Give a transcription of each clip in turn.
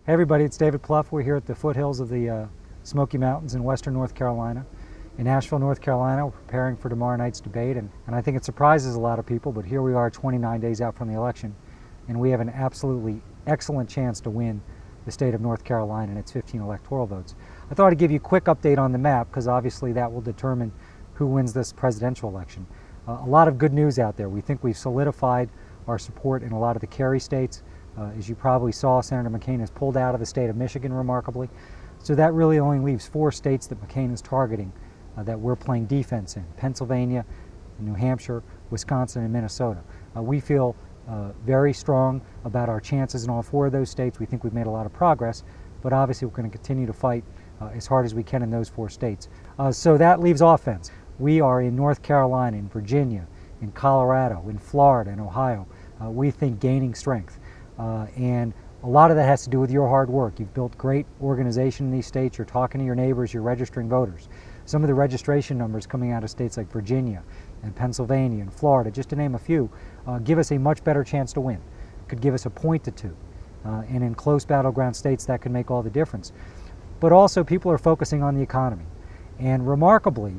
Hey everybody, it's David Plouffe. We're here at the foothills of the Smoky Mountains in western North Carolina. In Asheville, North Carolina, we're preparing for tomorrow night's debate, and I think it surprises a lot of people, but here we are 29 days out from the election, and we have an absolutely excellent chance to win the state of North Carolina and its 15 electoral votes. I thought I'd give you a quick update on the map, because obviously that will determine who wins this presidential election. A lot of good news out there. We think we've solidified our support in a lot of the carry states. As you probably saw, Senator McCain has pulled out of the state of Michigan remarkably. So that really only leaves 4 states that McCain is targeting that we're playing defense in: Pennsylvania, New Hampshire, Wisconsin, and Minnesota. We feel very strong about our chances in all 4 of those states. We think we've made a lot of progress, but obviously we're going to continue to fight as hard as we can in those 4 states. So that leaves offense. We are in North Carolina, in Virginia, in Colorado, in Florida, and Ohio. We think gaining strength. And a lot of that has to do with your hard work. You've built great organization in these states. You're talking to your neighbors. You're registering voters. Some of the registration numbers coming out of states like Virginia and Pennsylvania and Florida, just to name a few, give us a much better chance to win. Could give us a point to 2. And in close battleground states, that can make all the difference. But also, people are focusing on the economy. And remarkably,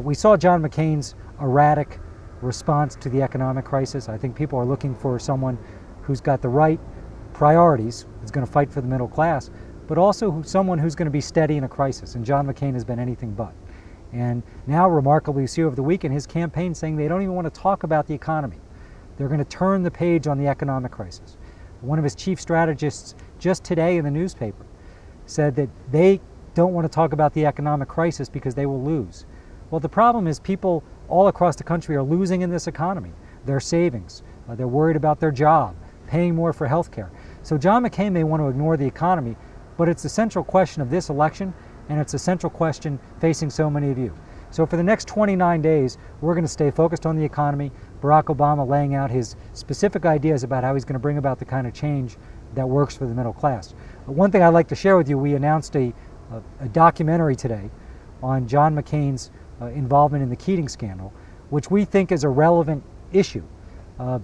we saw John McCain's erratic response to the economic crisis. I think people are looking for someone who's got the right priorities, is going to fight for the middle class, but also someone who's going to be steady in a crisis. And John McCain has been anything but. And now, remarkably, you see over the weekend his campaign saying they don't even want to talk about the economy. They're going to turn the page on the economic crisis. One of his chief strategists just today in the newspaper said that they don't want to talk about the economic crisis because they will lose. Well, the problem is people all across the country are losing in this economy. Their savings, they're worried about their job, paying more for health care. So John McCain may want to ignore the economy, but it's the central question of this election, and it's a central question facing so many of you. So for the next 29 days, we're going to stay focused on the economy, Barack Obama laying out his specific ideas about how he's going to bring about the kind of change that works for the middle class. One thing I'd like to share with you, we announced a documentary today on John McCain's involvement in the Keating scandal, which we think is a relevant issue.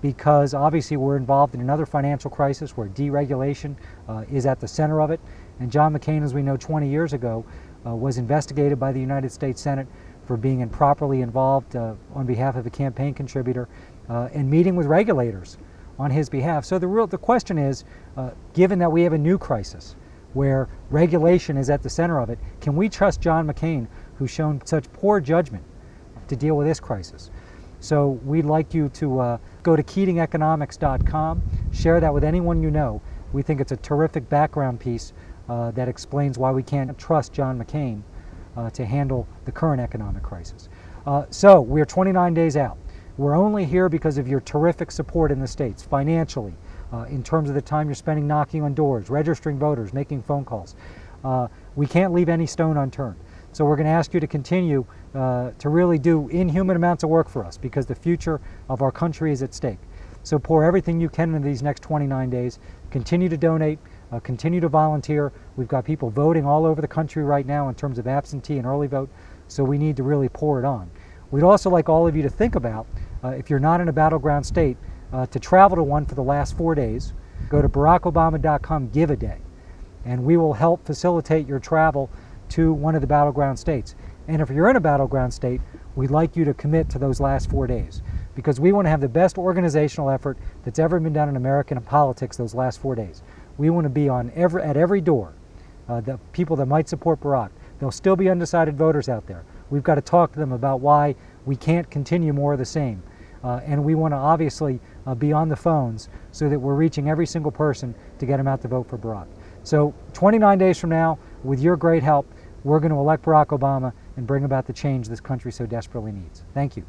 Because obviously we're involved in another financial crisis where deregulation is at the center of it. And John McCain, as we know, 20 years ago, was investigated by the United States Senate for being improperly involved on behalf of a campaign contributor and meeting with regulators on his behalf. So the question is, given that we have a new crisis where regulation is at the center of it, can we trust John McCain, who's shown such poor judgment, to deal with this crisis? So we'd like you to go to KeatingEconomics.com, share that with anyone you know. We think it's a terrific background piece that explains why we can't trust John McCain to handle the current economic crisis. So we're 29 days out. We're only here because of your terrific support in the states, financially, in terms of the time you're spending knocking on doors, registering voters, making phone calls. We can't leave any stone unturned. So we're going to ask you to continue to really do inhuman amounts of work for us, because the future of our country is at stake. So pour everything you can into these next 29 days. Continue to donate, continue to volunteer. We've got people voting all over the country right now in terms of absentee and early vote, so we need to really pour it on. We'd also like all of you to think about, if you're not in a battleground state, to travel to one for the last 4 days. Go to BarackObama.com, give a day, and we will help facilitate your travel to one of the battleground states. And if you're in a battleground state, we'd like you to commit to those last 4 days, because we want to have the best organizational effort that's ever been done in American politics those last 4 days. We want to be at every door, the people that might support Barack. There'll still be undecided voters out there. We've got to talk to them about why we can't continue more of the same. And we want to obviously be on the phones so that we're reaching every single person to get them out to vote for Barack. So 29 days from now, with your great help, we're going to elect Barack Obama and bring about the change this country so desperately needs. Thank you.